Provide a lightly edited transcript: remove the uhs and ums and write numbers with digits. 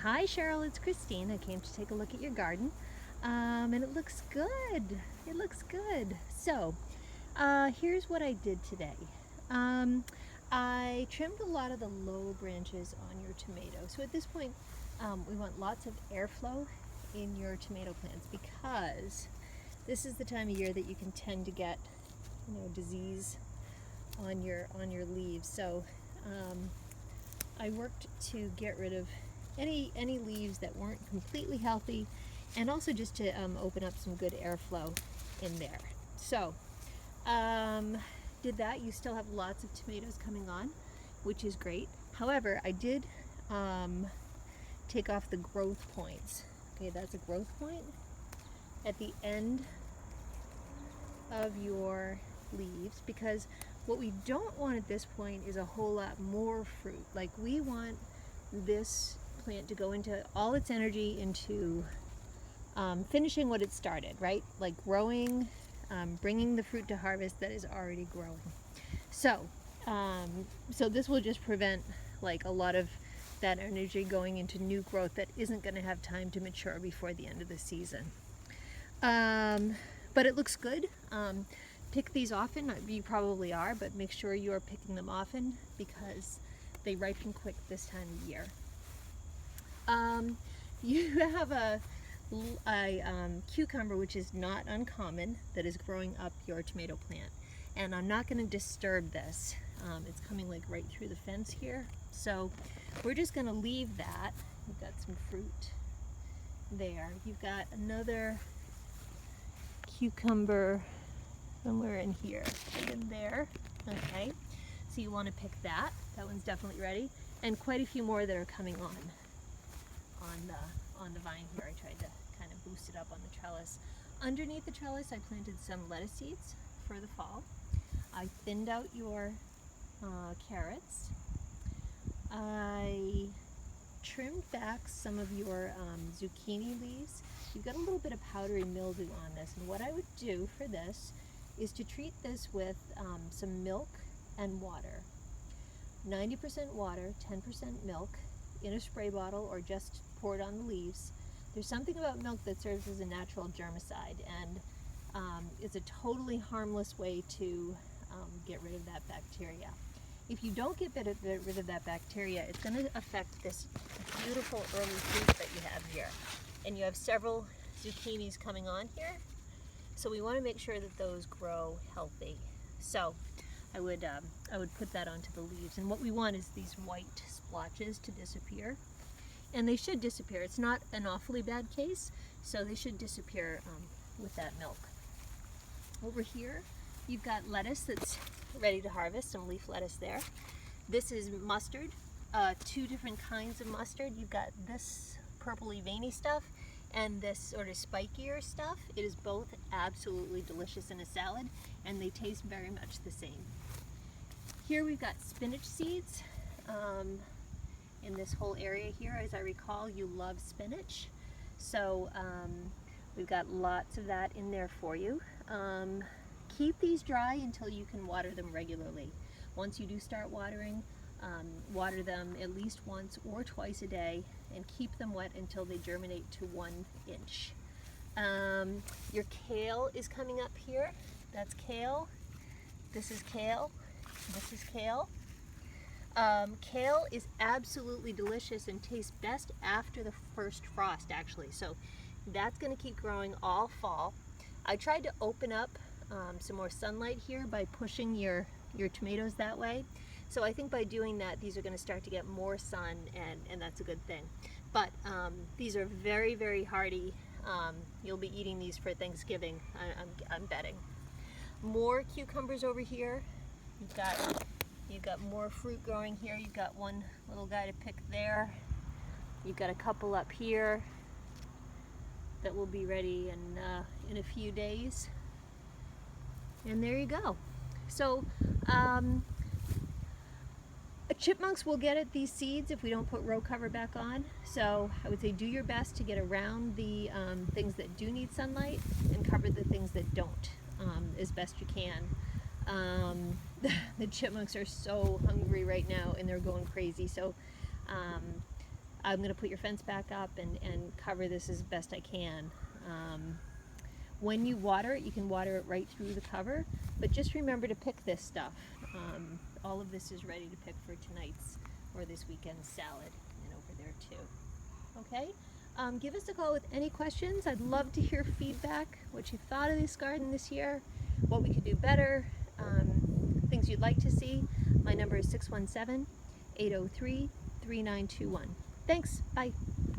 Hi Cheryl, it's Christine. I came to take a look at your garden, and it looks good. It looks good. So, here's what I did today. Um, I trimmed a lot of the low branches on your tomato. So at this point, we want lots of airflow in your tomato plants because this is the time of year that you can tend to get, disease on your leaves. So I worked to get rid of any leaves that weren't completely healthy, and also just to open up some good airflow in there. So did that. You still have lots of tomatoes coming on, which is great. However, I did take off the growth points. Okay, that's a growth point at the end of your leaves, because what we don't want at this point is a whole lot more fruit. Like, we want this plant to go into all its energy into finishing what it started, right? Like growing, bringing the fruit to harvest that is already growing. So, so this will just prevent like a lot of that energy going into new growth that isn't going to have time to mature before the end of the season. But it looks good. Pick these often. You probably are, but make sure you are picking them often because they ripen quick this time of year. You have a cucumber, which is not uncommon, that is growing up your tomato plant. And I'm not going to disturb this. It's coming like right through the fence here. So we're just going to leave that. You've got some fruit there. You've got another cucumber somewhere in here, right in there. Okay, so you want to pick that. That one's definitely ready, and quite a few more that are coming on the vine here. I tried to kind of boost it up on the trellis. Underneath the trellis, I planted some lettuce seeds for the fall. I thinned out your carrots. I trimmed back some of your zucchini leaves. You've got a little bit of powdery mildew on this, and what I would do for this is to treat this with some milk and water. 90% water, 10% milk in a spray bottle, or just pour it on the leaves. There's something about milk that serves as a natural germicide, and it's a totally harmless way to get rid of that bacteria. If you don't get rid of that bacteria, it's going to affect this beautiful early fruit that you have here. And you have several zucchinis coming on here, so we want to make sure that those grow healthy. So I would put that onto the leaves, and what we want is these white splotches to disappear, and they should disappear. It's not an awfully bad case, so they should disappear with that milk. Over here, you've got lettuce that's ready to harvest, some leaf lettuce there. This is mustard, two different kinds of mustard. You've got this purpley veiny stuff and this sort of spikier stuff. It is both absolutely delicious in a salad, and they taste very much the same. Here we've got spinach seeds in this whole area here. As I recall, you love spinach, so we've got lots of that in there for you. Keep these dry until you can water them regularly. Once you do start watering, water them at least once or twice a day, and keep them wet until they germinate to 1 inch. Your kale is coming up here. That's kale. This is kale. This is kale. Kale is absolutely delicious and tastes best after the first frost, actually. So that's going to keep growing all fall. I tried to open up some more sunlight here by pushing your tomatoes that way. So I think by doing that, these are going to start to get more sun, and that's a good thing. But these are very, very hardy. You'll be eating these for Thanksgiving, I'm betting. More cucumbers over here. You've got more fruit growing here. You've got one little guy to pick there. You've got a couple up here that will be ready in a few days. And there you go. So chipmunks will get at these seeds if we don't put row cover back on. So I would say do your best to get around the things that do need sunlight and cover the things that don't as best you can. The chipmunks are so hungry right now, and they're going crazy. So I'm going to put your fence back up and cover this as best I can. When you water it, you can water it right through the cover, but just remember to pick this stuff. All of this is ready to pick for tonight's or this weekend's salad, and over there too. Okay? Give us a call with any questions. I'd love to hear feedback, what you thought of this garden this year, what we could do better, things you'd like to see. My number is 617-803-3921. Thanks. Bye.